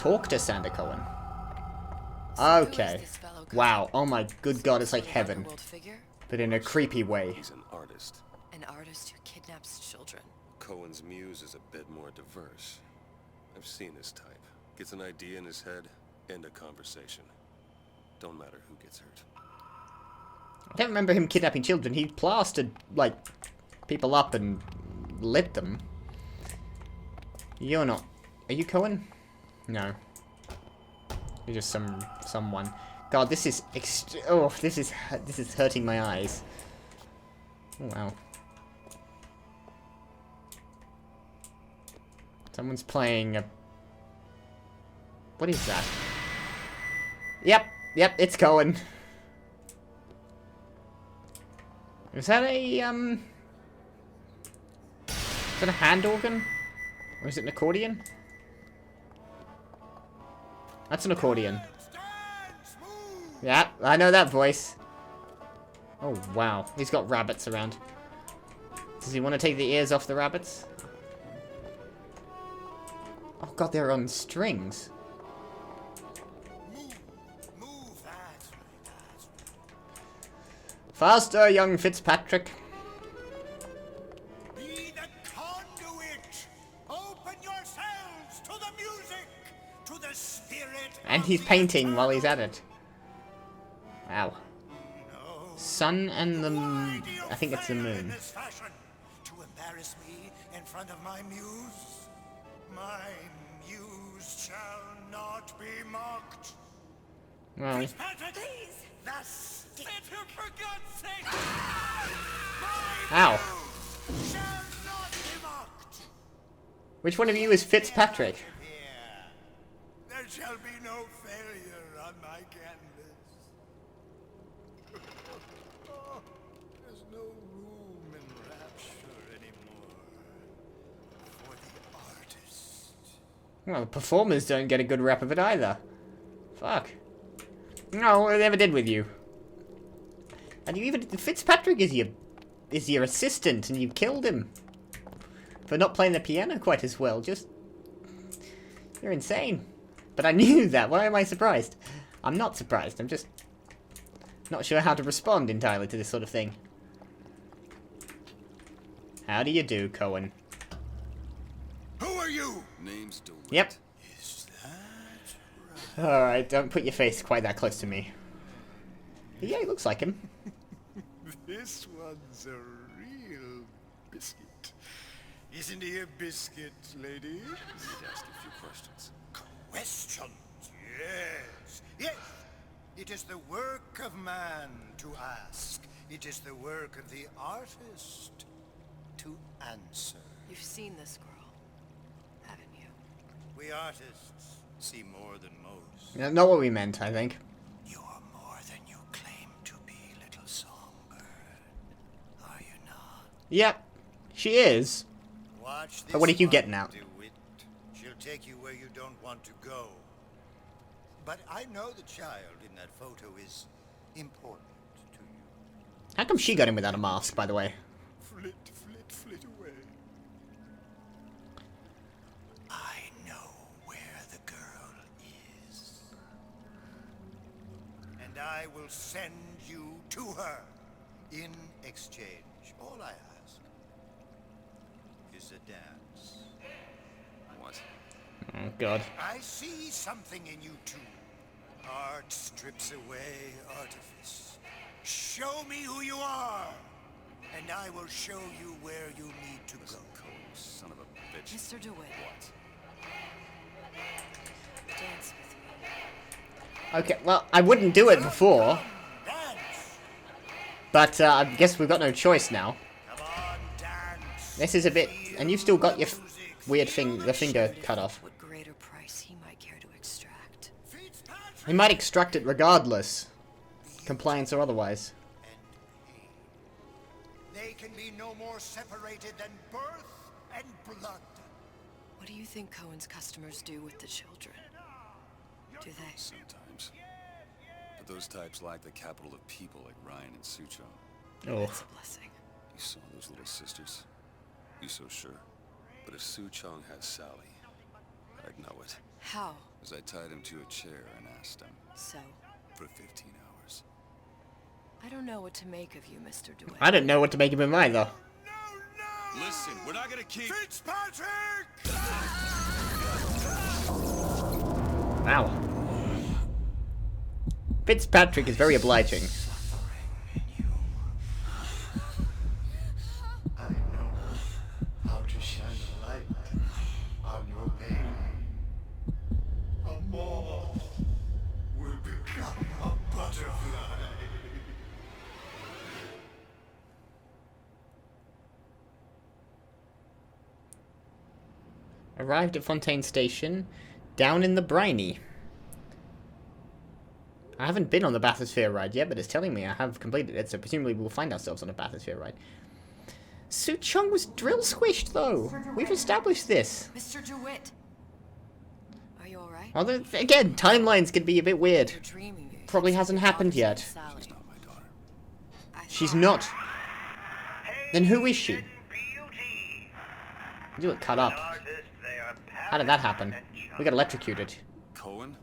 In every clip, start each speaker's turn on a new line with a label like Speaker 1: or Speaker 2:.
Speaker 1: talk to Sander Cohen. Okay. Wow. Oh my good god, it's like heaven. But in a creepy way.
Speaker 2: He's an artist.
Speaker 3: An artist who kidnaps children.
Speaker 2: Cohen's muse is a bit more diverse. I've seen his type. Gets an idea in his head, end a conversation. Don't matter who gets hurt.
Speaker 1: I don't remember him kidnapping children. He plastered, like, people up and lit them. You're not... Are you Cohen? No. You're just someone. God, this is oh, this is hurting my eyes. Oh, wow. Someone's playing a... What is that? Yep, it's Cohen. Is that a, Is that a hand organ? Or is it an accordion? That's an accordion. Yeah, I know that voice. Oh, wow. He's got rabbits around. Does he want to take the ears off the rabbits? Oh god, they're on strings. Faster, young Fitzpatrick.
Speaker 4: Be the conduit. Open yourselves to the music, to the spirit.
Speaker 1: And he's painting while he's at it. Wow.
Speaker 4: No.
Speaker 1: Sun and the moon. I think it's the moon.
Speaker 4: To embarrass me in front of my muse? My muse shall not be mocked.
Speaker 1: Well,
Speaker 4: Please. Thus. For God's sake.
Speaker 1: ow.
Speaker 4: Shall not be mocked.
Speaker 1: Which one of you is Fitzpatrick?
Speaker 4: There shall be no failure on my canvas. There's no room in rapture anymore for the artist.
Speaker 1: Well, the performers don't get a good rep of it either. Fuck. No, what they ever did with you? And you even... Fitzpatrick is your assistant, and you killed him. For not playing the piano quite as well, just... You're insane. But I knew that, why am I surprised? I'm not surprised, I'm just... Not sure how to respond entirely to this sort of thing. How do you do, Cohen?
Speaker 4: Who are you?
Speaker 2: Name's Dewitt.
Speaker 1: Yep.
Speaker 4: Is that right?
Speaker 1: Alright, don't put your face quite that close to me. But yeah, he looks like him.
Speaker 4: This one's a real biscuit. Isn't he a biscuit, lady?
Speaker 2: Need to ask a few questions.
Speaker 4: Questions? Yes. Yes. It is the work of man to ask. It is the work of the artist to answer.
Speaker 3: You've seen this girl, haven't you?
Speaker 4: We artists see more than most.
Speaker 1: Yeah, not what we meant, I think.
Speaker 4: You are more than you claim to be, little songbird. Are you not?
Speaker 1: Yep, she is.
Speaker 4: Watch this.
Speaker 1: But what are you
Speaker 4: one,
Speaker 1: getting out?
Speaker 4: DeWitt. She'll take you where you don't want to go. But I know the child in that photo is important to you.
Speaker 1: How come she got him without a mask, by the way?
Speaker 4: Flit, flit, flit away. I know where the girl is. And I will send you to her. In exchange, all I ask is a dance.
Speaker 2: What?
Speaker 1: Oh, God.
Speaker 4: I see something in you too. Art strips away artifice. Show me who you are, and I will show you where you need to go.
Speaker 2: Cohen, son of a bitch.
Speaker 3: Mr. DeWitt.
Speaker 2: What?
Speaker 3: Dance with me.
Speaker 1: Okay, well, I wouldn't do it before,
Speaker 4: Dance!
Speaker 1: but I guess we've got no choice now.
Speaker 4: Come on, dance!
Speaker 1: This is a bit... And you've still got your weird the finger cut off.
Speaker 3: What greater price he might care to extract.
Speaker 1: He might extract it regardless. Compliance or otherwise.
Speaker 4: They can be no more separated than birth and blood.
Speaker 3: What do you think Cohen's customers do with the children? Do they?
Speaker 2: Sometimes. But those types lack the capital of people like Ryan and Sucho.
Speaker 1: Oh.
Speaker 3: That's a blessing.
Speaker 2: You saw those little sisters? You so sure? But if Su Chong has Sally, I'd know it.
Speaker 3: How?
Speaker 2: As I tied him to a chair and asked him
Speaker 3: So?
Speaker 2: for 15 hours.
Speaker 3: I don't know what to make of you, Mr. DeWitt.
Speaker 1: I don't know what to make of him either.
Speaker 2: Listen, we're not gonna keep...
Speaker 4: Fitzpatrick!
Speaker 1: Wow. Fitzpatrick is very obliging.
Speaker 4: I know how to shine a light on your pain. A moth will become a butterfly.
Speaker 1: Arrived at Fontaine Station, down in the briny. I haven't been on the bathysphere ride yet, but it's telling me I have completed it, so presumably we'll find ourselves on a bathysphere ride. Su Chung was drill squished, though. We've established this.
Speaker 3: Mr. DeWitt! Are you alright?
Speaker 1: Although, again, timelines could be a bit weird.
Speaker 3: You're dreaming.
Speaker 1: Probably hasn't happened yet.
Speaker 3: Sally.
Speaker 2: She's not my daughter.
Speaker 1: She's not. Then who is she? You got cut up. How did that happen? We got electrocuted.
Speaker 2: Cohen?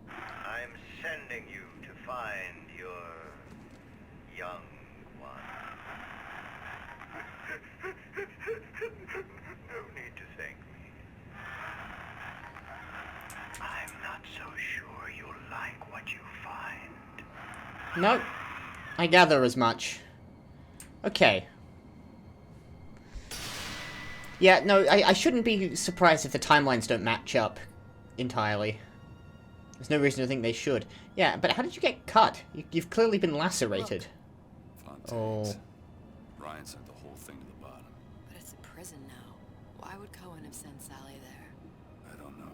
Speaker 5: I'm sending you to find your young one. No need to thank me. I'm not so sure you'll like what you find.
Speaker 1: No. I gather as much. Okay. Yeah, no, I shouldn't be surprised if the timelines don't match up entirely. There's no reason to think they should. Yeah, but how did you get cut? You've clearly been lacerated.
Speaker 2: Fontaine's. Ryan sent the whole thing to the bottom.
Speaker 3: But it's a prison now. Why would Cohen have sent Sally there?
Speaker 2: I don't know.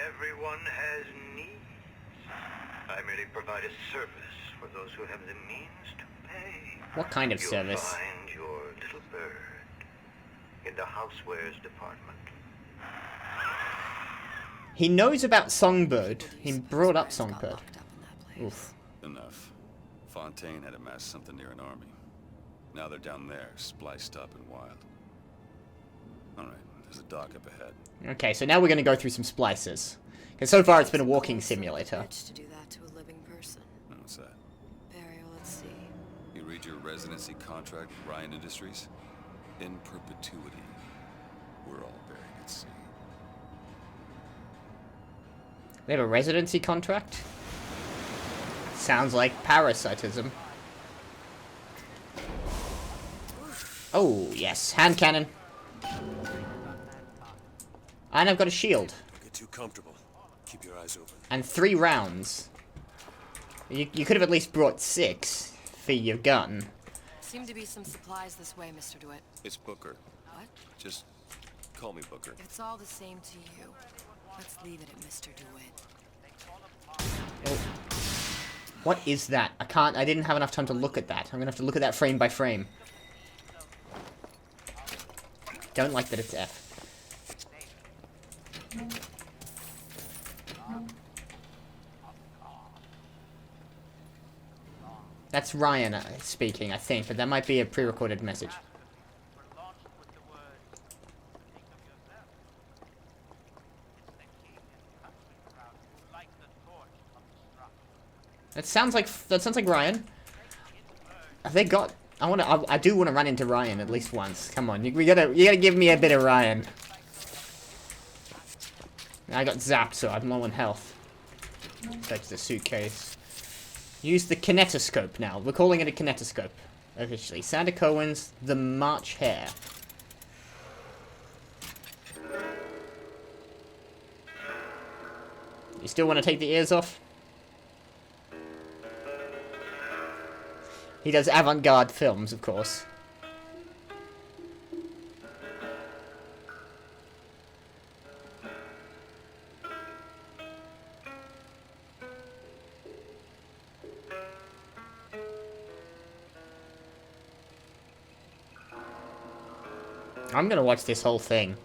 Speaker 5: Everyone has needs. I merely provide a service for those who have the means to pay.
Speaker 1: What kind of
Speaker 5: You'll
Speaker 1: service?
Speaker 5: find your little bird in the housewares department.
Speaker 1: He knows about Songbird. He
Speaker 3: Somebody's
Speaker 1: brought up
Speaker 3: husband's got
Speaker 1: Songbird.
Speaker 3: locked up in that place.
Speaker 1: Oof.
Speaker 2: Enough. Fontaine had amassed something near an army. Now they're down there, spliced up and wild. Alright, there's a dock up ahead.
Speaker 1: Okay, so now we're going to go through some splices. Because so far it's been a walking
Speaker 3: Son of
Speaker 1: simulator.
Speaker 3: bitch to do that to a living person.
Speaker 2: What's that?
Speaker 3: Burial at sea.
Speaker 2: You read your residency contract with Ryan Industries? In perpetuity, we're all buried at sea.
Speaker 1: They have a residency contract? Sounds like parasitism. Oh, yes. Hand cannon. And I've got a shield.
Speaker 2: Don't get too comfortable. Keep your eyes open.
Speaker 1: And 3 rounds. You could have at least brought 6 for your gun.
Speaker 3: Seem to be some supplies this way, Mr. DeWitt.
Speaker 2: It's Booker.
Speaker 3: What?
Speaker 2: Just call me Booker.
Speaker 3: If it's all the same to you, let's leave it at Mr. DeWitt.
Speaker 1: Oh. What is that? I didn't have enough time to look at that. I'm gonna have to look at that frame by frame. Don't like that it's F. That's Ryan speaking, I think, but that might be a pre-recorded message. That sounds like Ryan. Have they got? I do want to run into Ryan at least once. Come on, you gotta give me a bit of Ryan. I got zapped, so I'm low on health. That's the suitcase. Use the kinetoscope now. We're calling it a kinetoscope officially. Santa Cohen's The March Hare. You still want to take the ears off? He does avant-garde films, of course. I'm gonna watch this whole thing.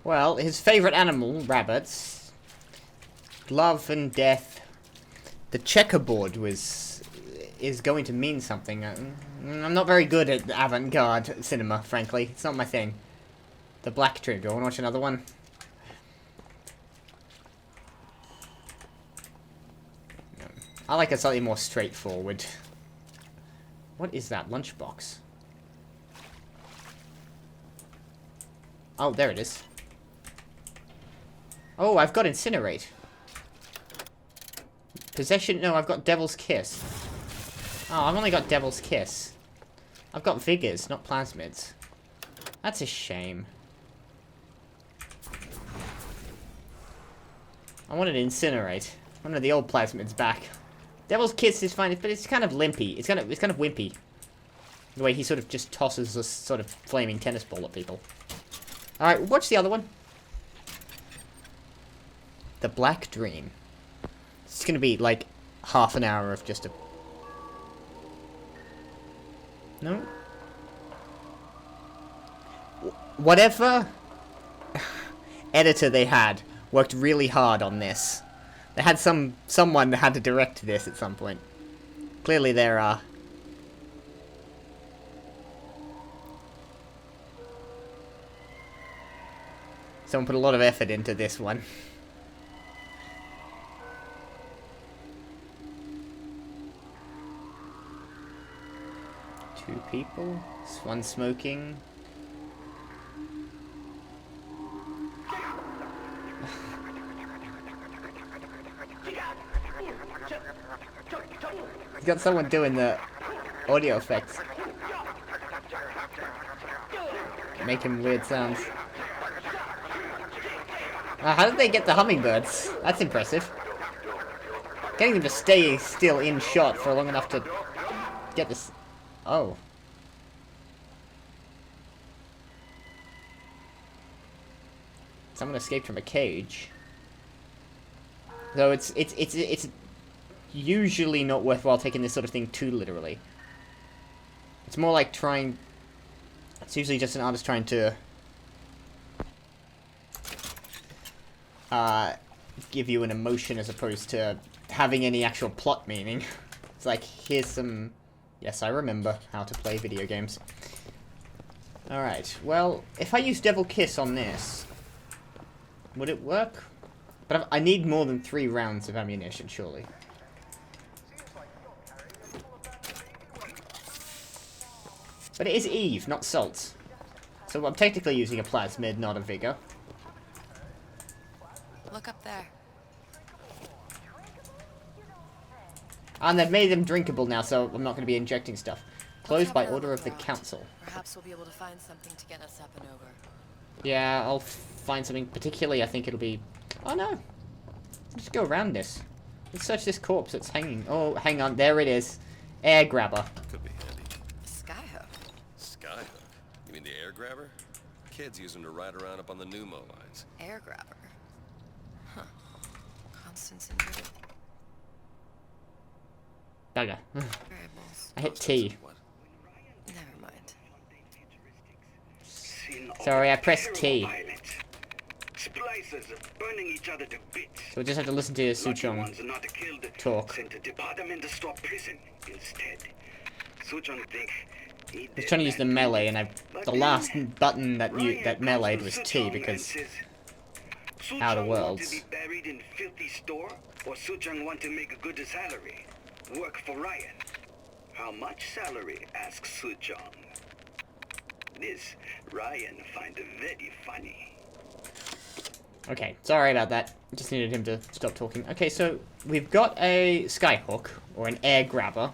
Speaker 1: Well, his favorite animal, rabbits. Love and death. The checkerboard is going to mean something. I'm not very good at avant-garde cinema, frankly. It's not my thing. The Black Trigger. Want to watch another one? No. I like a slightly more straightforward. What is that lunchbox? Oh, there it is. Oh, I've got Incinerate. Possession? No, I've got Devil's Kiss. Oh, I've only got Devil's Kiss. I've got Vigors, not Plasmids. That's a shame. I wanted to Incinerate. I wanted the old Plasmids back. Devil's Kiss is fine, but it's kind of limpy. It's kind of wimpy. The way he sort of just tosses a sort of flaming tennis ball at people. Alright, watch the other one. The Black Dream. It's gonna be like half an hour of just a... No? Whatever editor they had worked really hard on this. They had someone that had to direct this at some point. Clearly there are... Someone put a lot of effort into this one. Two people. One smoking. He's got someone doing the audio effects. Making weird sounds. How did they get the hummingbirds? That's impressive. Getting them to stay still in shot for long enough to get this... Oh. Someone escaped from a cage. So it's usually not worthwhile taking this sort of thing too literally. It's more like trying... It's usually just an artist trying to... give you an emotion as opposed to having any actual plot meaning. It's like, here's some... Yes, I remember how to play video games. Alright, well, if I use Devil Kiss on this, would it work? But I need more than 3 rounds of ammunition, surely. But it is Eve, not Salt. So I'm technically using a Plasmid, not a Vigor.
Speaker 3: Look up there.
Speaker 1: And they've made them drinkable now, so I'm not going to be injecting stuff. Closed by order of the council.
Speaker 3: Perhaps we'll be able to find something to get us up and over.
Speaker 1: Yeah, I'll find something. Particularly, I think it'll be... Oh, no. Just go around this. Let's search this corpse that's hanging. Oh, hang on. There it is. Air grabber.
Speaker 2: Could be handy.
Speaker 3: A skyhook.
Speaker 2: Skyhook? You mean the air grabber? Kids use them to ride around up on the pneumo lines.
Speaker 3: Air grabber. Huh. Constance and Judith.
Speaker 1: Bugger.
Speaker 3: Variables.
Speaker 1: I hit T.
Speaker 2: What?
Speaker 3: Never mind.
Speaker 1: Sorry, I pressed T.
Speaker 6: Splicers burning each other to bits.
Speaker 1: So we just have to listen to Suchong talk.
Speaker 6: Sent to department store prison instead. Suchong think he
Speaker 1: I was trying to use the melee, and the last button that melee'd was T because Outer Worlds.
Speaker 6: Want to be buried in filthy store, or Suchong want to make a good salary, work for Ryan. How much salary? Asks Suchong. This Ryan find very funny.
Speaker 1: Okay, sorry about that. Just needed him to stop talking. Okay, so we've got a skyhook, or an air grabber.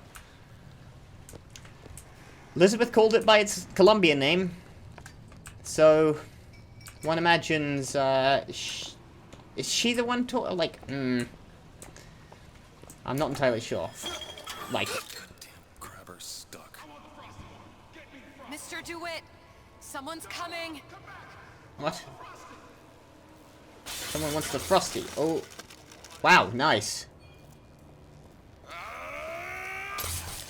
Speaker 1: Elizabeth called it by its Colombian name. So, one imagines, is she the one like, I'm not entirely sure. Like...
Speaker 2: Goddamn grabber stuck.
Speaker 3: Mr. DeWitt! Someone's coming!
Speaker 1: What? Someone wants the Frosty. Oh. Wow, nice.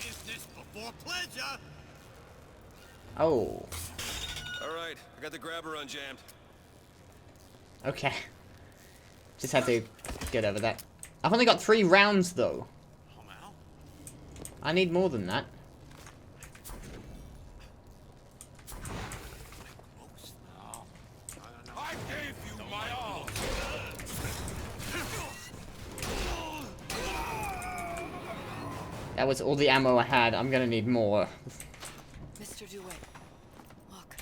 Speaker 4: Is this before pleasure?
Speaker 1: Oh.
Speaker 2: All right, I got the grabber unjammed.
Speaker 1: Okay. Just had to get over that. I've only got 3 rounds, though. I need more than that.
Speaker 2: I gave you my all.
Speaker 1: That was all the ammo I had. I'm gonna need more.
Speaker 3: Mr. DeWitt, look.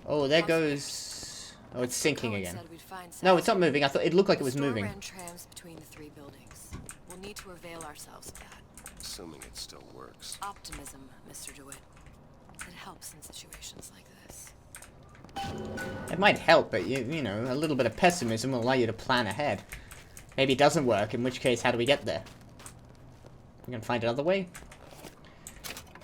Speaker 1: Oh, there goes... Oh, it's sinking
Speaker 3: Cohen
Speaker 1: again.
Speaker 3: said we'd find
Speaker 1: No, it's not
Speaker 3: salvage.
Speaker 1: moving. I thought it looked like it was
Speaker 3: The store
Speaker 1: moving.
Speaker 3: ran trams between the 3 buildings. We'll need to avail ourselves of that.
Speaker 2: Assuming it still works.
Speaker 3: Optimism, Mr. DeWitt. It helps in situations like this.
Speaker 1: It might help, but you know, a little bit of pessimism will allow you to plan ahead. Maybe it doesn't work, in which case, how do we get there? We're gonna find another way?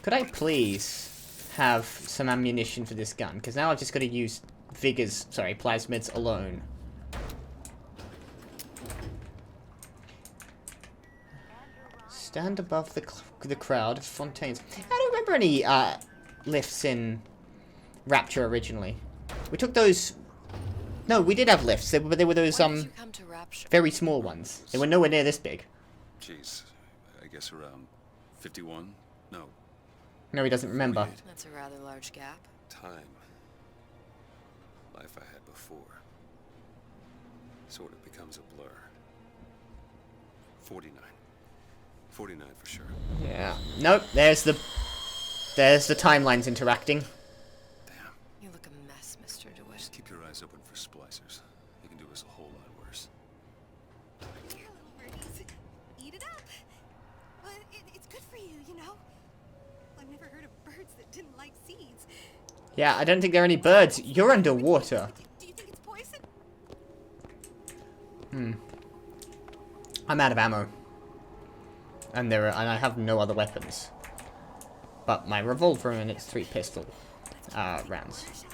Speaker 1: Could I please have some ammunition for this gun? Because now I've just got to use plasmids alone. Stand above the crowd of fontaines. I don't remember any lifts in Rapture originally. We took those... No, we did have lifts, but they were those
Speaker 3: When did you come to Rapture?
Speaker 1: very small ones. They were nowhere near this big.
Speaker 2: Jeez, I guess around 51? No,
Speaker 1: No, he doesn't remember.
Speaker 3: That's a rather large gap.
Speaker 2: time. Life I had before. Sort of becomes a blur. 49. 49 for sure.
Speaker 1: Yeah. Nope, there's the timelines interacting.
Speaker 2: Damn.
Speaker 3: You look a mess, Mr. DeWitt.
Speaker 2: Just keep your eyes open for splicers. They can do us a whole lot worse.
Speaker 7: Here, little birdies. Eat it up. Well, it's good for you, you know. I've never heard of birds that didn't like seeds.
Speaker 1: Yeah, I don't think there are any birds. You're underwater.
Speaker 7: Do you think it's poison?
Speaker 1: I'm out of ammo. And I have no other weapons. But my revolver and its 3 pistol rounds.
Speaker 7: Shall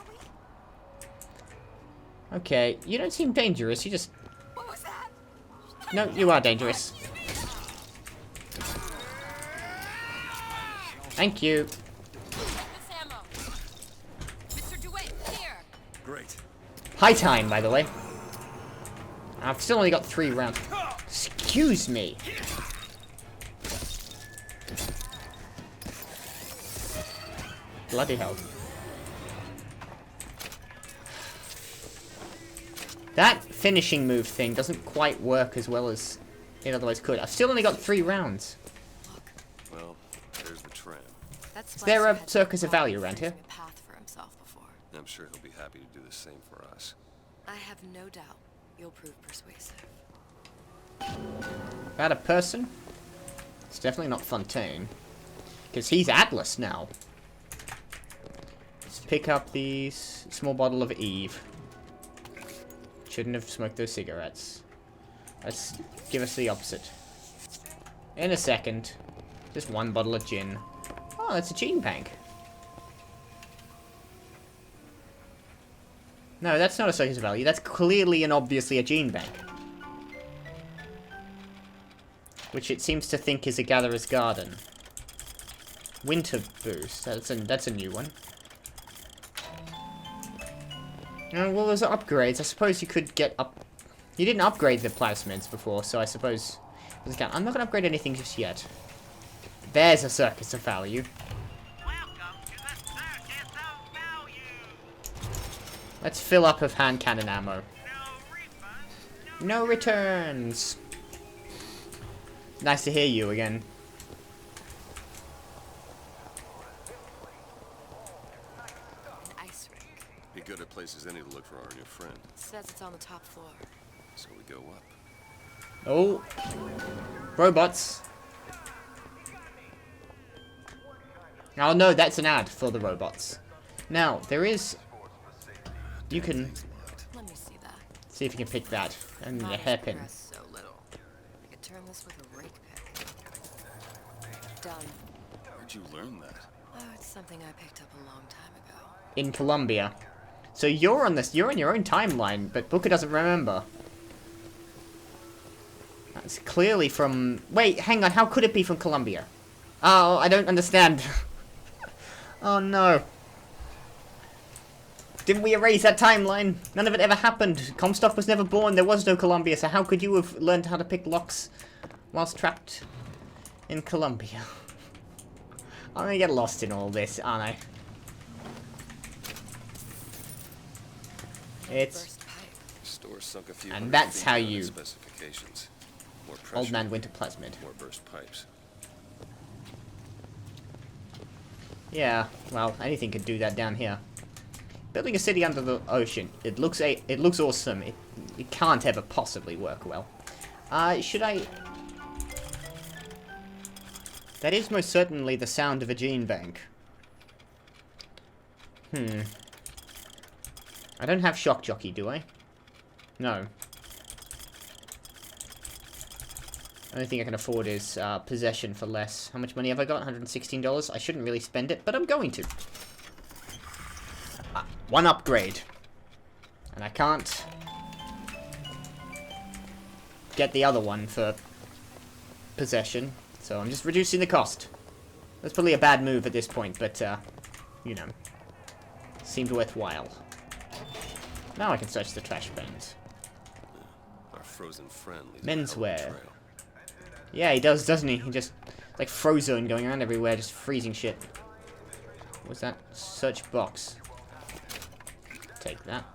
Speaker 7: we?
Speaker 1: Okay, you don't seem dangerous, you just...
Speaker 7: What was that?
Speaker 1: No, you are dangerous. Thank you.
Speaker 3: This ammo. Mr. DeWitt, here.
Speaker 2: Great.
Speaker 1: High time, by the way. I've still only got 3 rounds. Excuse me. Bloody hell. That finishing move thing doesn't quite work as well as it otherwise could. I've still only got 3 rounds.
Speaker 2: Well, there's the tram.
Speaker 3: That's
Speaker 1: Is there a circus of value around here?
Speaker 3: A path for himself before.
Speaker 2: I'm sure he'll be happy to do the same for us.
Speaker 3: I have no doubt you'll prove persuasive.
Speaker 1: That a person? It's definitely not Fontaine. Because he's Atlas now. Let's pick up the small bottle of Eve. Shouldn't have smoked those cigarettes. Let's give us the opposite. In a second. Just 1 bottle of gin. Oh, that's a gene bank. No, that's not a circus of value. That's clearly and obviously a gene bank. Which it seems to think is a gatherer's garden. Winter boost. That's a new one. Well, there's upgrades. I suppose you could get up... You didn't upgrade the plasmids before, so I suppose... I'm not going to upgrade anything just yet. There's a circus of value.
Speaker 5: Welcome to the Circus of Value.
Speaker 1: Let's fill up of hand cannon ammo.
Speaker 5: No refunds,
Speaker 1: No returns. Nice to hear you again.
Speaker 3: An ice rink.
Speaker 2: Be good at places any to look for our new friend.
Speaker 3: Says it's on the top floor.
Speaker 2: So we go up.
Speaker 1: Oh. Robots. Oh no, that's an ad for the robots. Now, there is... You can
Speaker 3: Let me see that.
Speaker 1: see if you can pick that. And the
Speaker 3: Mine is
Speaker 1: hairpin.
Speaker 3: pressed so little. I could turn this with a rake pick. Done.
Speaker 2: Where'd you learn that?
Speaker 3: Oh, it's something I picked up a long time ago.
Speaker 1: In Colombia. So you're on your own timeline, but Booker doesn't remember. That's clearly from... Wait, hang on, how could it be from Colombia? Oh, I don't understand. Oh no. Didn't we erase that timeline? None of it ever happened. Comstock was never born. There was no Columbia, so how could you have learned how to pick locks whilst trapped in Columbia? I'm gonna get lost in all this, aren't I? It's...
Speaker 2: Store sunk a few
Speaker 1: And
Speaker 2: hundred
Speaker 1: that's
Speaker 2: feet
Speaker 1: how
Speaker 2: down in
Speaker 1: you...
Speaker 2: specifications. More pressure,
Speaker 1: Old Man Winter Plasmid.
Speaker 2: more burst pipes.
Speaker 1: Yeah, well, anything could do that down here. Building a city under the ocean. It looks awesome. It can't ever possibly work well. Should I... That is most certainly the sound of a gene bank. I don't have Shock Jockey, do I? No. Only thing I can afford is possession for less. How much money have I got? $116. I shouldn't really spend it, but I'm going to. One upgrade. And I can't get the other one for possession. So I'm just reducing the cost. That's probably a bad move at this point, but, you know. Seemed worthwhile. Now I can search the trash bins.
Speaker 2: Our frozen friend leaves a hell of a
Speaker 1: Menswear.
Speaker 2: trail.
Speaker 1: Yeah, he does, doesn't he? He just, like, Frozone going around everywhere, just freezing shit. What's that? Search box. Take that.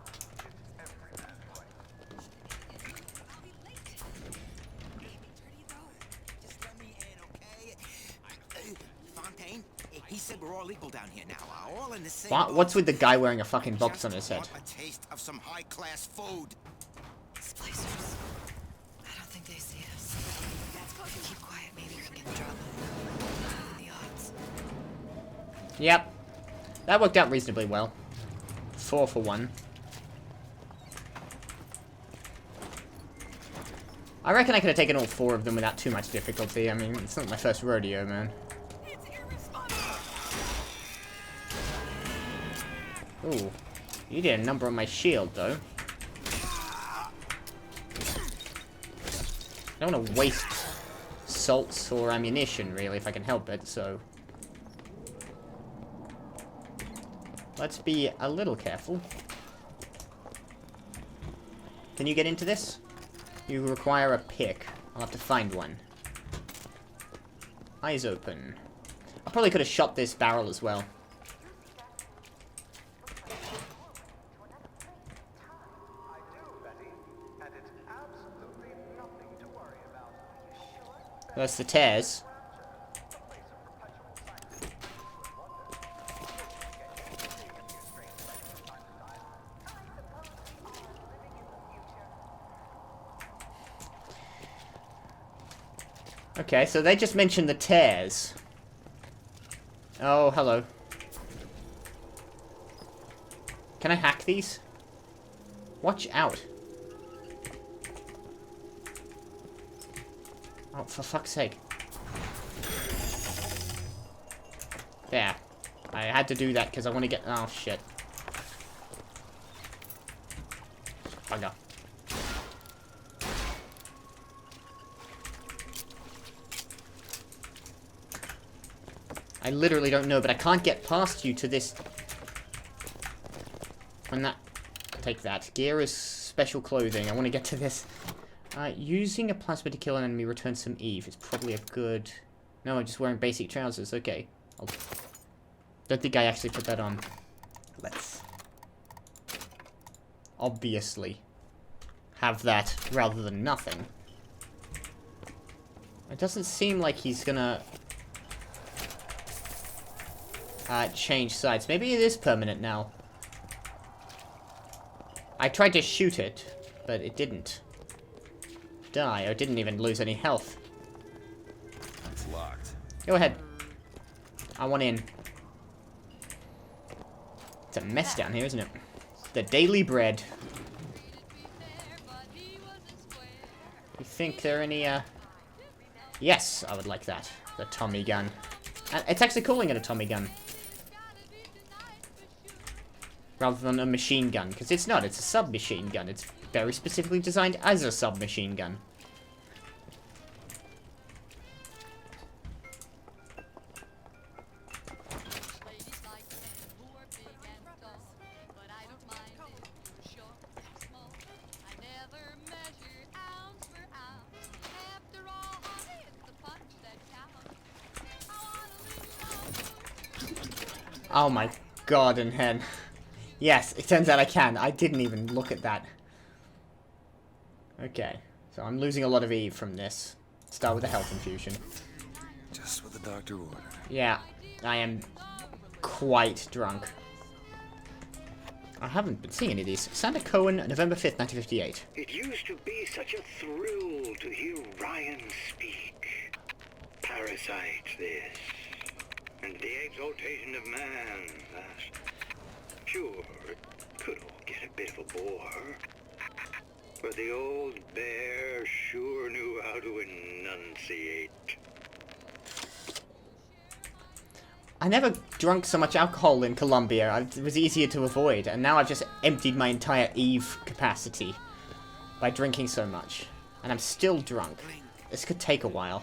Speaker 8: He said we're all equal down here now. All in the same
Speaker 1: What? What's with the guy wearing a fucking box on his head?
Speaker 8: Want a taste of some high-class food.
Speaker 3: Splicers. I don't think they see us. Keep quiet, maybe we can get the drop on the odds.
Speaker 1: Yep. That worked out reasonably well. 4 for 1. I reckon I could have taken all 4 of them without too much difficulty. I mean, it's not my first rodeo, man. Ooh. You did a number on my shield, though. I don't want to waste salts or ammunition, really, if I can help it, so... Let's be a little careful. Can you get into this? You require a pick. I'll have to find one. Eyes open. I probably could have shot this barrel as well. That's the tears. Okay, so they just mentioned the tears. Oh, hello. Can I hack these? Watch out. Oh, for fuck's sake. There. I had to do that because I want to get... Oh, shit. Bugger. I literally don't know, but I can't get past you to this... When that... Take that. Gear is special clothing. I want to get to this. Using a plasma to kill an enemy returns some Eve. It's probably a good... No, I'm just wearing basic trousers. Okay. Don't think I actually put that on. Let's... Obviously. Have that rather than nothing. It doesn't seem like he's gonna... change sides. Maybe it is permanent now. I tried to shoot it, but it didn't die, or didn't even lose any health.
Speaker 2: It's locked.
Speaker 1: Go ahead. I want in. It's a mess down here, isn't it? The daily bread. You think there are any, Yes, I would like that. The Tommy gun. And it's actually calling it a Tommy gun. Rather than a machine gun, because it's not, it's a submachine gun. It's very specifically designed as a submachine gun. Oh my god in hen. Yes, it turns out I can. I didn't even look at that. Okay, so I'm losing a lot of Eve from this. Start with a health infusion.
Speaker 2: Just what the doctor ordered.
Speaker 1: Yeah, I am quite drunk. I haven't been seeing any of these. Santa Cohen, November 5th, 1958.
Speaker 6: It used to be such a thrill to hear Ryan speak. Parasite this, and the exaltation of man that. Sure, it could all get a bit of a bore, but the old bear sure knew how to enunciate.
Speaker 1: I never drank so much alcohol in Colombia. It was easier to avoid, and now I've just emptied my entire Eve capacity by drinking so much. And I'm still drunk. This could take a while.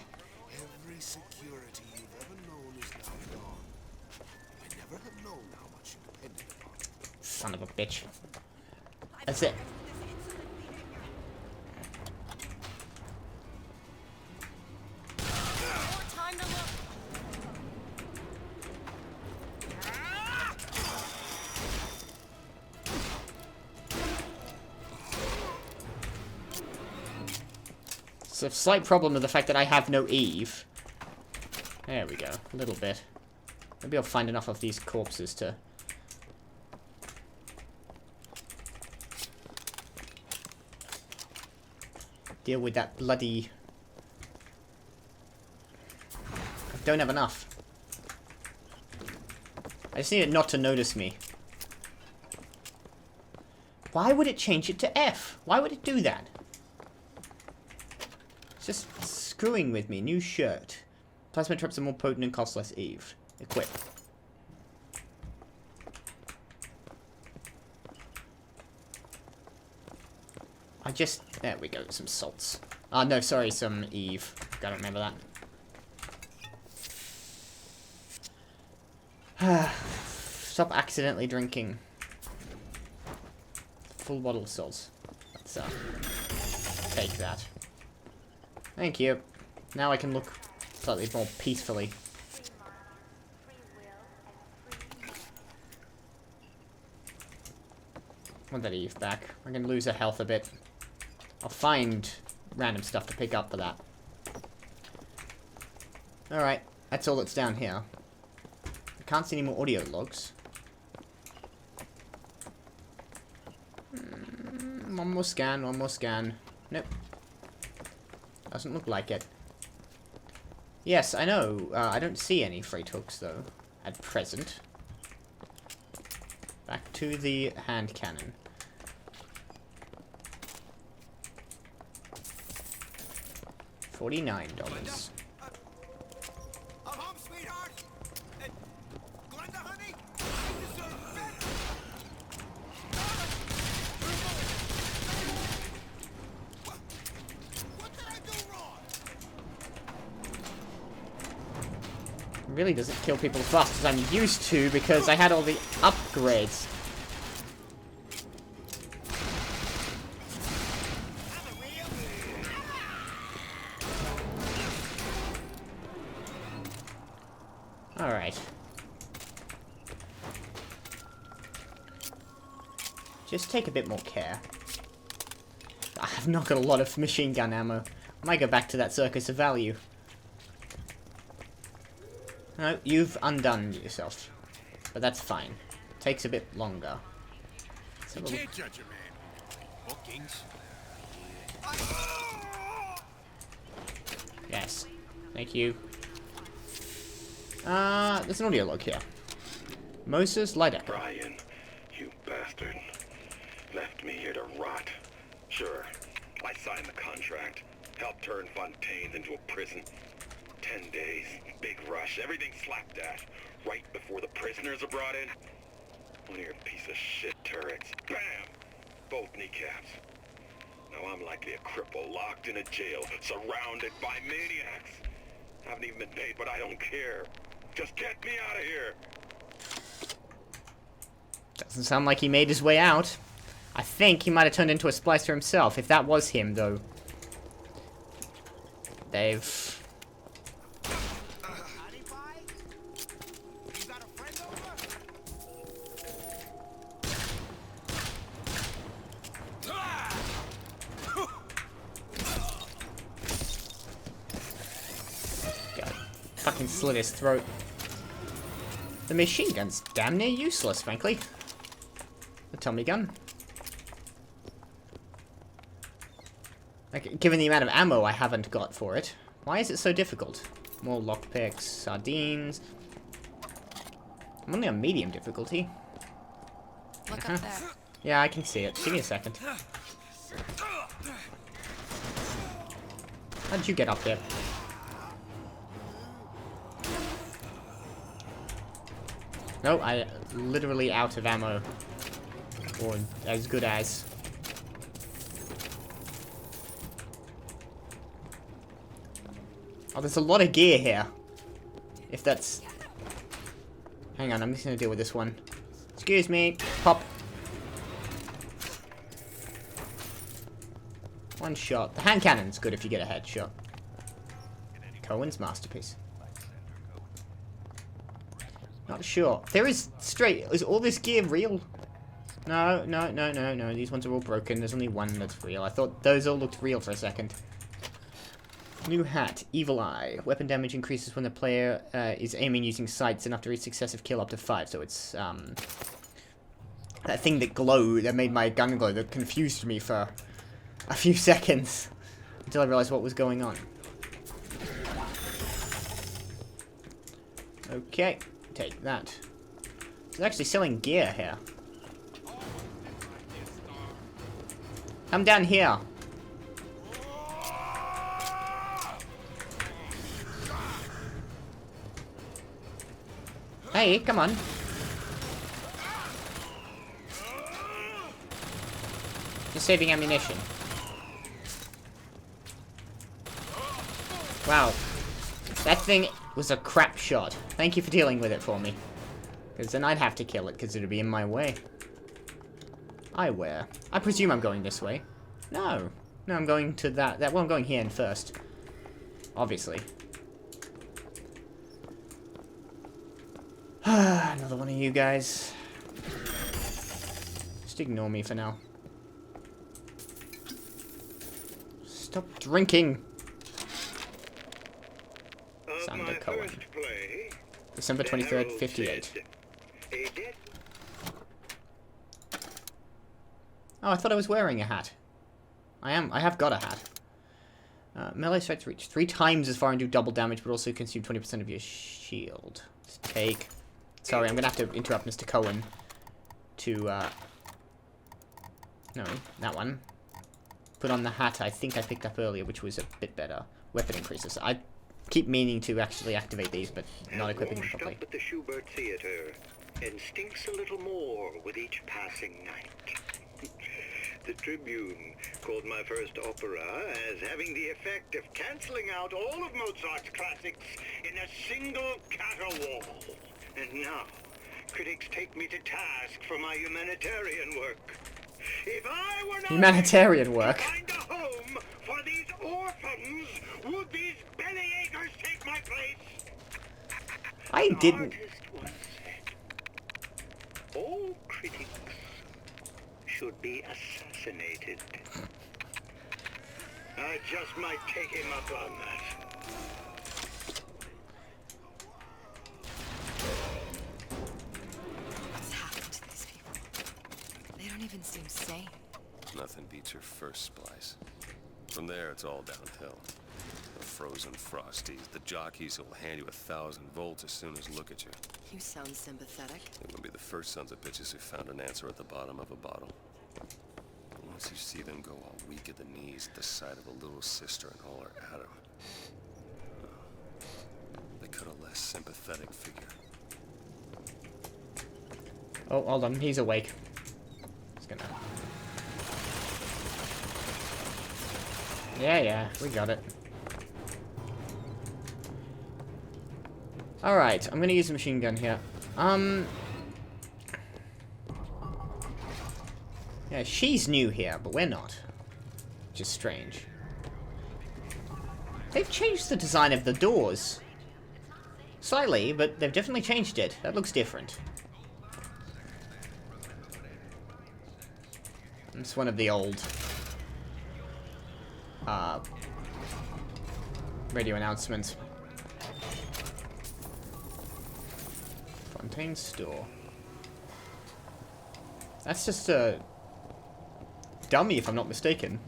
Speaker 8: Every security you've ever known is now gone. I never have known how much you depended upon it.
Speaker 1: Son of a bitch. That's it. It's a slight problem with the fact that I have no Eve. There we go. A little bit. Maybe I'll find enough of these corpses to... deal with that bloody... I don't have enough. I just need it not to notice me. Why would it change it to F? Why would it do that? It's just screwing with me. New shirt. Plasma traps are more potent and cost less Eve. Equip. There we go, some salts. No, sorry, some Eve. Gotta remember that. Stop accidentally drinking. Full bottle of salts. Let's, take that. Thank you. Now I can look slightly more peacefully. Want that Eve back. I'm gonna lose her health a bit. I'll find random stuff to pick up for that. Alright, that's all that's down here. I can't see any more audio logs. One more scan, one more scan. Nope. Doesn't look like it. Yes, I know. I don't see any freight hooks, though, at present. Back to the hand cannon. $49.
Speaker 8: I'm home, sweetheart. Glenda, honey, I deserve better. What did I do wrong?
Speaker 1: It really doesn't kill people as fast as I'm used to because I had all the upgrades. Alright. Just take a bit more care. I've not got a lot of machine gun ammo. I might go back to that Circus of Value. No, you've undone yourself. But that's fine. Takes a bit longer.
Speaker 8: You can't judge a man. Bookings.
Speaker 1: Yes. Thank you. There's an audio log here. Moses Lidecker.
Speaker 6: Ryan, you bastard. Left me here to rot. Sure, I signed the contract. Helped turn Fontaine's into a prison. 10 days, big rush, everything slapped at. Right before the prisoners are brought in. One of your piece of shit turrets. Bam! Both kneecaps. Now I'm likely a cripple locked in a jail, surrounded by maniacs. Haven't even been paid, but I don't care. Just get me out of here.
Speaker 1: Doesn't sound like he made his way out. I think he might have turned into a splicer himself. If that was him, though. They've...
Speaker 8: You got a friend over?
Speaker 1: fucking slit his throat. The machine gun's damn near useless, frankly. The Tommy gun. Like, given the amount of ammo I haven't got for it, why is it so difficult? More lockpicks, sardines. I'm only on medium difficulty.
Speaker 3: Look up there.
Speaker 1: Yeah, I can see it. Give me a second. How'd you get up there? No, I literally out of ammo. Or as good as. Oh, there's a lot of gear here. If that's... Hang on, I'm just gonna deal with this one. Excuse me. Pop. One shot. The hand cannon's good if you get a headshot. Cohen's masterpiece. Not sure. There is straight... Is all this gear real? No. These ones are all broken. There's only one that's real. I thought those all looked real for a second. New hat. Evil Eye. Weapon damage increases when the player is aiming using sights and after each successive kill up to 5. So it's, that thing that glowed, that made my gun glow, that confused me for a few seconds. Until I realized what was going on. Okay. Take that. It's actually selling gear here. Come down here. Hey, come on. Just saving ammunition. Wow. That thing was a crap shot. Thank you for dealing with it for me. Because then I'd have to kill it, because it would be in my way. Eyewear. I presume I'm going this way. No. No, I'm going to that. Well, I'm going here in first. Obviously. Another one of you guys. Just ignore me for now. Stop drinking. Sander Cohen. December 23rd, 58. Oh, I thought I was wearing a hat. I have got a hat. Melee strikes reach 3 times as far and do double damage, but also consume 20% of your shield. Let's take... Sorry, I'm gonna have to interrupt Mr. Cohen to, no, that one. Put on the hat I think I picked up earlier, which was a bit better. Weapon increases. I keep meaning to actually activate these, but not equipping them properly.
Speaker 5: Up at the Schubert Theater and stinks a little more with each passing night. The Tribune called my first opera as having the effect of canceling out all of Mozart's classics in a single caterwaul. And now, critics take me to task for my humanitarian work. If I were not
Speaker 1: humanitarian work.
Speaker 5: To find a home for these orphans, would these bellyachers take my place?
Speaker 1: I didn't.
Speaker 5: An artist once said, all critics should be assassinated. I just might take him up on that.
Speaker 3: What's happened to these people? They don't even seem sane.
Speaker 2: Nothing beats your first splice. From there, it's all downhill. The frozen frosties, the jockeys who'll hand you 1,000 volts as soon as look at you.
Speaker 3: You sound sympathetic.
Speaker 2: They wouldn't be the first sons of bitches who found an answer at the bottom of a bottle. Once you see them go all weak at the knees at the sight of a little sister and all her Adam, they cut a less sympathetic figure.
Speaker 1: Oh, hold on. He's awake. He's gonna... Yeah, we got it. Alright, I'm gonna use a machine gun here. Yeah, she's new here, but we're not. Which is strange. They've changed the design of the doors. Slightly, but they've definitely changed it. That looks different. It's one of the old... radio announcements. Fontaine store. That's just a dummy, if I'm not mistaken.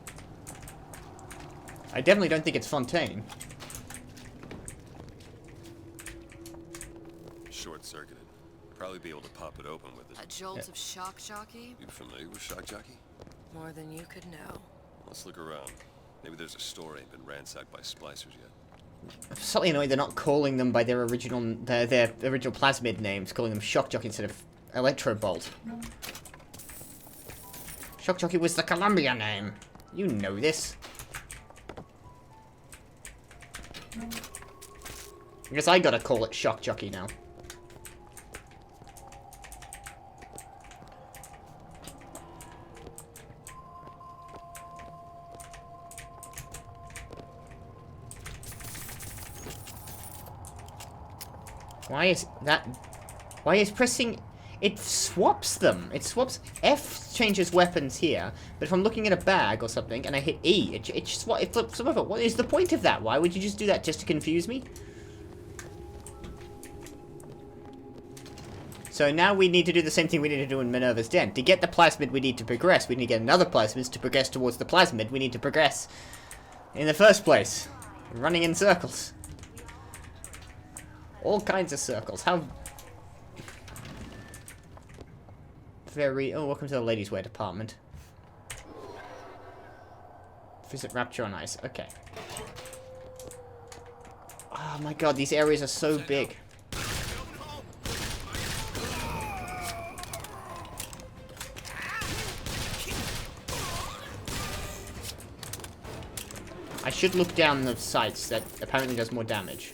Speaker 1: I definitely don't think it's Fontaine.
Speaker 2: Short-circuited. Probably be able to pop it open with it.
Speaker 3: A jolt of shock jockey?
Speaker 2: You familiar with Shock Jockey?
Speaker 3: More than you could know.
Speaker 2: Let's look around. Maybe there's a store ain't been ransacked by splicers yet.
Speaker 1: I'm slightly annoyed they're not calling them by their original plasmid names, calling them Shock Jockey instead of Electro Bolt. Shock Jockey was the Columbia name. You know this. I guess I gotta call it Shock Jockey now. Why is pressing... It swaps them. It swaps... F changes weapons here, but if I'm looking at a bag or something and I hit E, it flips them over. What is the point of that? Why would you just do that? Just to confuse me? So now we need to do the same thing we need to do in Minerva's Den. To get the plasmid, we need to progress. We need to get another plasmid. To progress towards the plasmid, we need to progress in the first place. Running in circles. All kinds of circles. How... Very... Oh, welcome to the ladies' wear department. Visit Rapture on Ice. Okay. Oh my god, these areas are so big. I should look down the sights. That apparently does more damage.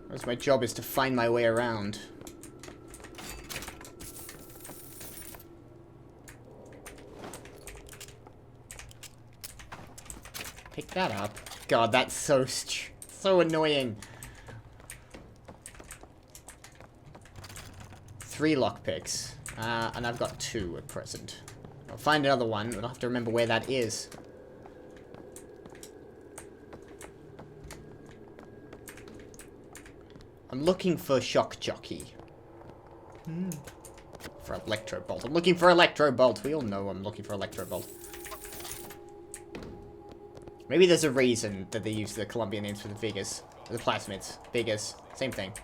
Speaker 1: Whereas my job is to find my way around. Pick that up. God, that's so annoying. 3 lockpicks. And I've got 2 at present. I'll find another one, but I'll have to remember where that is. I'm looking for Shock Jockey. For Electro Bolt. I'm looking for Electro Bolt. We all know I'm looking for Electro Bolt. Maybe there's a reason that they use the Colombian names for the figures. The plasmids. Figures. Same thing.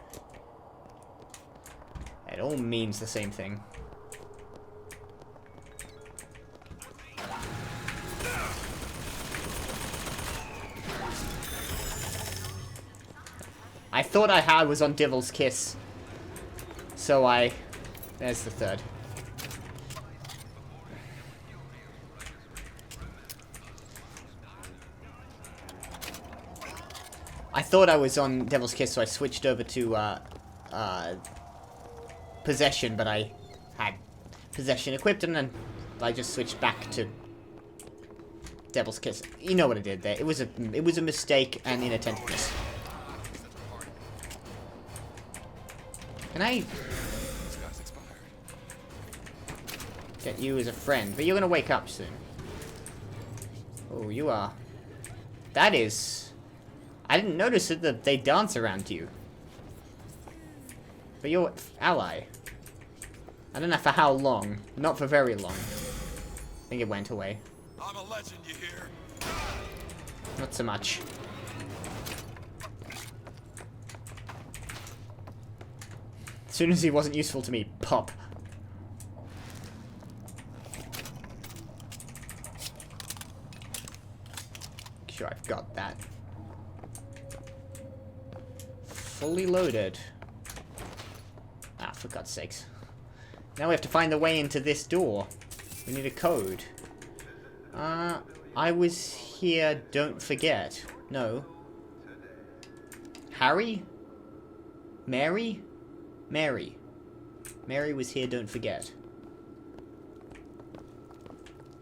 Speaker 1: It all means the same thing. I thought I was on Devil's Kiss. So there's the third. I thought I was on Devil's Kiss, so I switched over to, Possession, but I had Possession equipped, and then I just switched back to Devil's Kiss. You know what I did there. It was a mistake and inattentiveness. Can I get you as a friend? But you're gonna wake up soon. Oh, you are. That is... I didn't notice it that they dance around you. But you're ally. I don't know for how long. Not for very long. I think it went away.
Speaker 9: I'm a legend, you hear?
Speaker 1: Not so much. As soon as he wasn't useful to me, pop. Sure, I've got that. Fully loaded. Ah, for God's sakes. Now we have to find the way into this door. We need a code. I was here, don't forget. No. Harry? Mary? Mary. Mary was here, don't forget.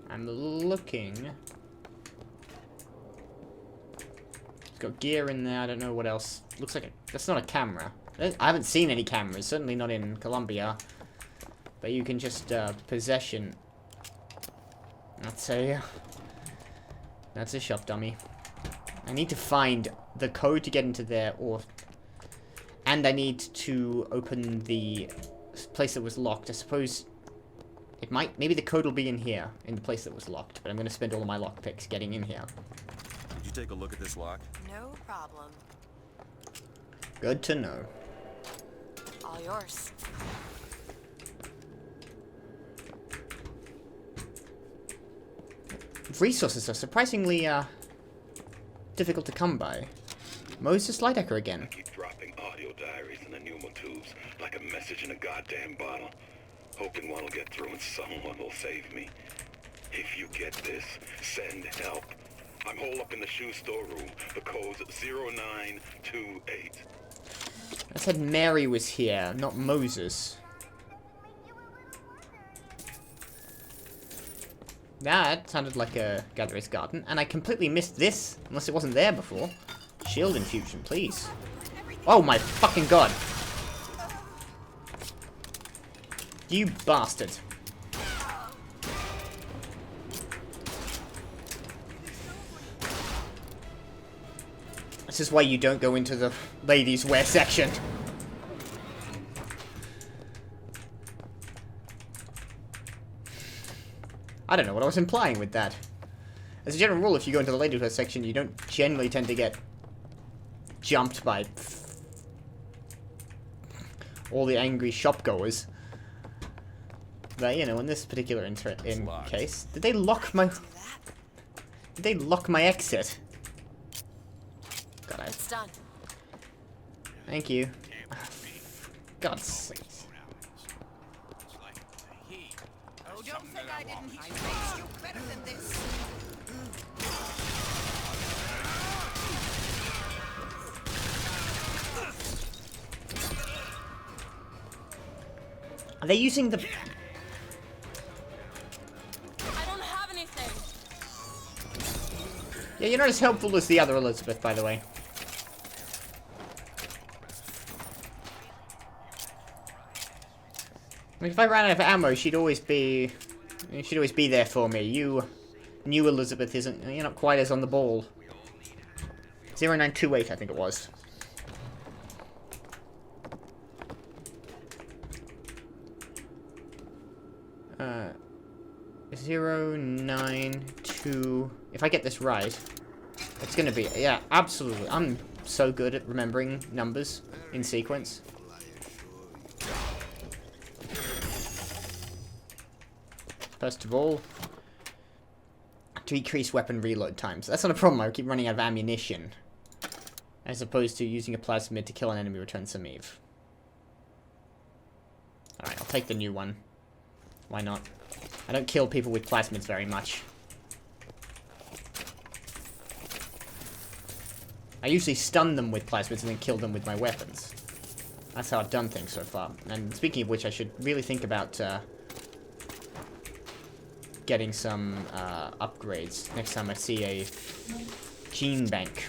Speaker 1: I'm looking. It's got gear in there, I don't know what else. Looks like that's not a camera. I haven't seen any cameras, certainly not in Colombia. But you can just, possession. Let's say, That's a shop dummy. I need to find the code to get into there, and I need to open the place that was locked. I suppose it might... Maybe the code will be in here, in the place that was locked. But I'm going to spend all of my lockpicks getting in here.
Speaker 2: Did you take a look at this lock?
Speaker 3: No problem.
Speaker 1: Good to know.
Speaker 3: All yours.
Speaker 1: Resources are surprisingly, difficult to come by. Moses Lydecker again.
Speaker 5: Keep dropping audio diaries in the pneumo tubes like a message in a goddamn bottle. Hoping one will get through and someone will save me. If you get this, send help. I'm holed up in the shoe store room. The code's 0928.
Speaker 1: I said Mary was here, not Moses. That sounded like a Gatherer's Garden, and I completely missed this, unless it wasn't there before. Shield infusion, please. Oh my fucking god. You bastard. This is why you don't go into the ladies' wear section. I don't know what I was implying with that. As a general rule, if you go into the ladies' wear section, you don't generally tend to get jumped by all the angry shopgoers. But, you know, in this particular case... Did they lock my... Did they lock my exit? God,
Speaker 3: It's done.
Speaker 1: Thank you. God's sake.
Speaker 7: Oh, don't think I didn't hear you better than this.
Speaker 1: Are they using the... Yeah, you're not as helpful as the other Elizabeth, by the way. I mean, if I ran out of ammo, she'd always be there for me. You, new Elizabeth, isn't... You're not quite as on the ball. 0928, I think it was. Uh... 092... If I get this right, it's gonna be... Yeah, absolutely. I'm so good at remembering numbers in sequence. First of all, decrease weapon reload times. That's not a problem. I keep running out of ammunition. As opposed to using a plasmid to kill an enemy return some Eve. Alright, I'll take the new one. Why not? I don't kill people with plasmids very much. I usually stun them with plasmids and then kill them with my weapons. That's how I've done things so far. And speaking of which, I should really think about getting some upgrades next time I see a gene bank.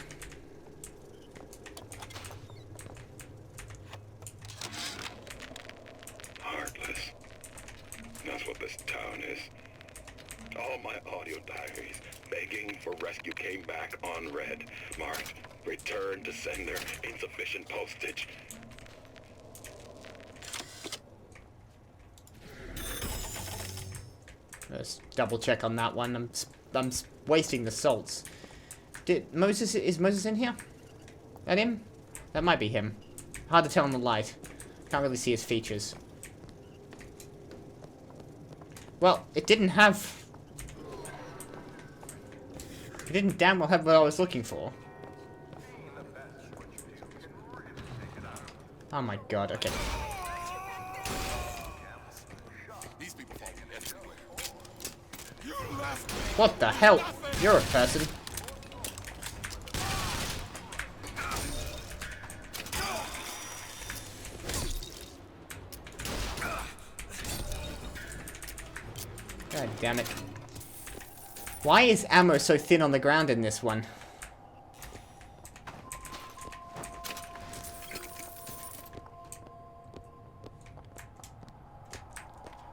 Speaker 5: Heartless. That's what this town is. All my audio diaries begging for rescue came back unread, marked return to sender, insufficient postage.
Speaker 1: Let's double check on that one. I'm wasting the salts. Is Moses in here? That him? That might be him. Hard to tell in the light. Can't really see his features. Well, it didn't have... It didn't damn well have what I was looking for. Oh my god, okay. What the hell? You're a person. God damn it. Why is ammo so thin on the ground in this one?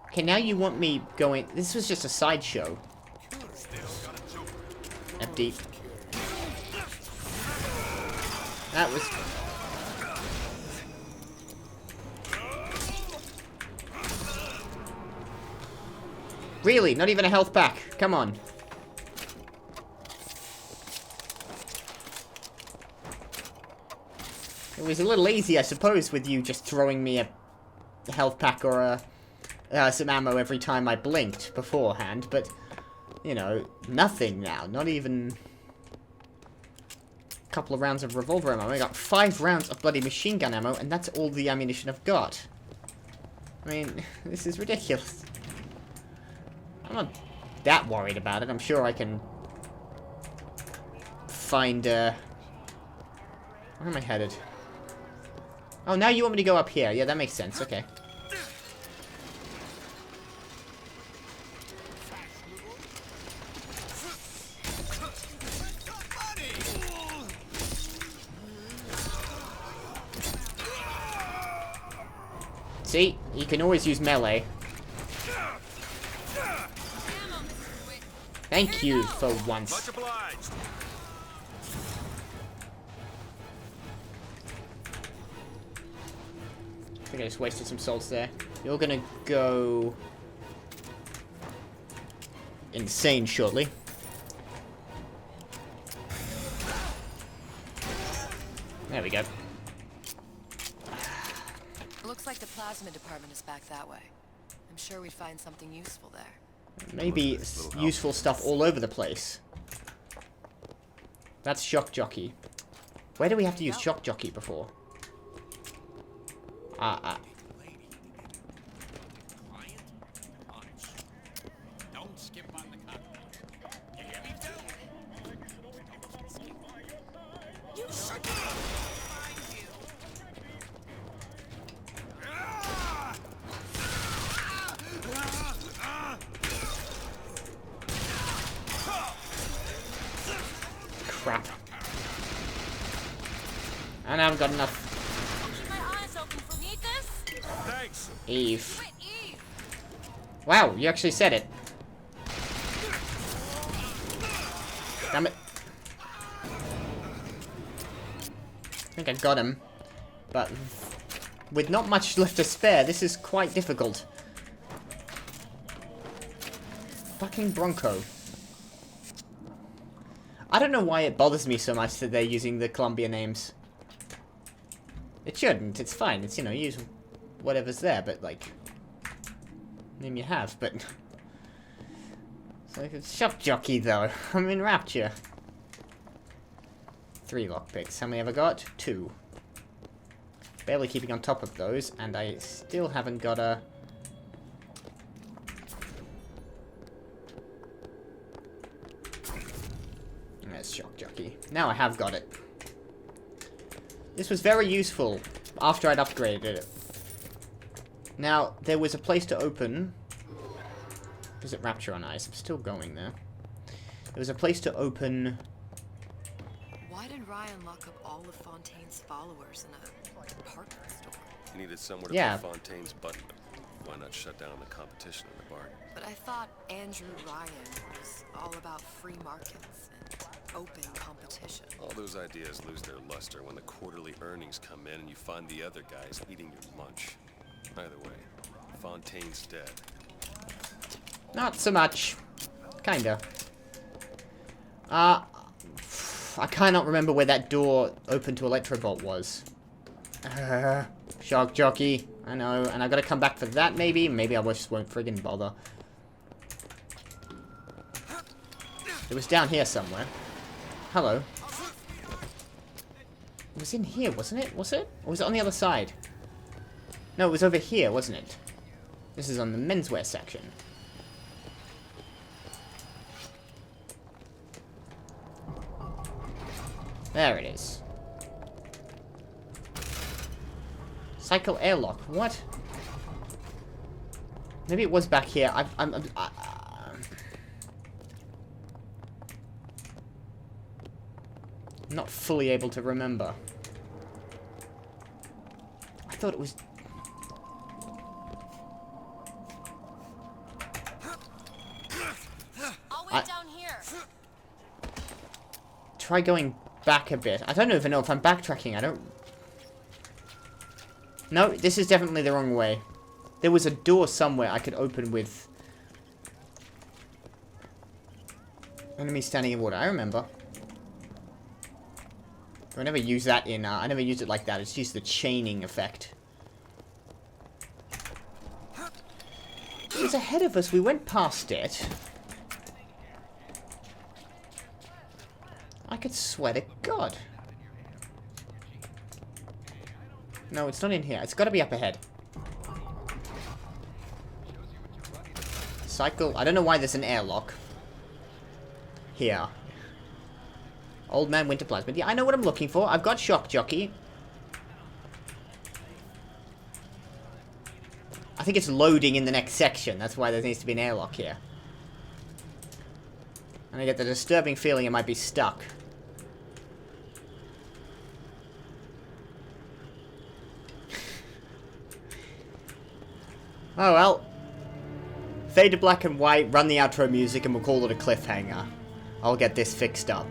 Speaker 1: Okay, now you want me going... This was just a sideshow. Empty. That was... Really? Not even a health pack? Come on. It was a little easy, I suppose, with you just throwing me a health pack or some ammo every time I blinked beforehand, but, you know, nothing now. Not even a couple of rounds of revolver ammo. I got 5 rounds of bloody machine gun ammo, and that's all the ammunition I've got. I mean, this is ridiculous. I'm not that worried about it. I'm sure I can find, where am I headed? Oh, now you want me to go up here. Yeah, that makes sense. Okay. See? You can always use melee. Thank you for once.
Speaker 2: Much obliged.
Speaker 1: I think I just wasted some salts there. You're gonna go insane shortly. There we go.
Speaker 3: Looks like the plasma department is back that way. I'm sure we'd find something useful there.
Speaker 1: Maybe useful stuff all over the place. That's shock jockey. Where do we have to use shock jockey before? Crap. And I haven't got enough.
Speaker 2: Thanks.
Speaker 1: Eve. Wow, you actually said it. Damn it. I think I got him. But with not much left to spare, this is quite difficult. Fucking Bronco. I don't know why it bothers me so much that they're using the Columbia names. It shouldn't, it's fine. It's, you know, use whatever's there, but, like, name you have, but... It's like, it's shock jockey, though. I'm in Rapture. 3 lockpicks. How many have I got? 2. Barely keeping on top of those, and I still haven't got a... There's shock jockey. Now I have got it. This was very useful after I'd upgraded it. Now, there was a place to open... Is it Rapture on Ice? I'm still going there. There was a place to open...
Speaker 3: Why did Ryan lock up all of Fontaine's followers in a department store?
Speaker 2: He needed somewhere to
Speaker 1: Yeah.
Speaker 2: put Fontaine's button. Why not shut down the competition in the bar?
Speaker 3: But I thought Andrew Ryan was all about free markets and open competition.
Speaker 2: All those ideas lose their luster when the quarterly earnings come in and you find the other guys eating your lunch. Either way, Fontaine's dead.
Speaker 1: Not so much. Kinda. I cannot remember where that door open to Electrobolt was. Shock jockey. I know, and I gotta come back for that maybe. Maybe I just won't friggin' bother. It was down here somewhere. Hello. It was in here, wasn't it? Was it? Or was it on the other side? No, it was over here, wasn't it? This is on the menswear section. There it is. Cycle airlock. What? Maybe it was back here. I'm not fully able to remember. I thought it was...
Speaker 7: I'll wait down here.
Speaker 1: try going back a bit. I don't even know if I'm backtracking. I don't... No, this is definitely the wrong way. There was a door somewhere I could open with... enemy standing in water. I remember. I never use that in... I never used it like that. It's just the chaining effect. It was ahead of us. We went past it. I could swear to God. No, it's not in here. It's got to be up ahead. Cycle. I don't know why there's an airlock. Here. Old Man Winter Plasmid. Yeah, I know what I'm looking for. I've got Shock Jockey. I think it's loading in the next section. That's why there needs to be an airlock here. And I get the disturbing feeling it might be stuck. Oh well. Fade to black and white, run the outro music, and we'll call it a cliffhanger. I'll get this fixed up.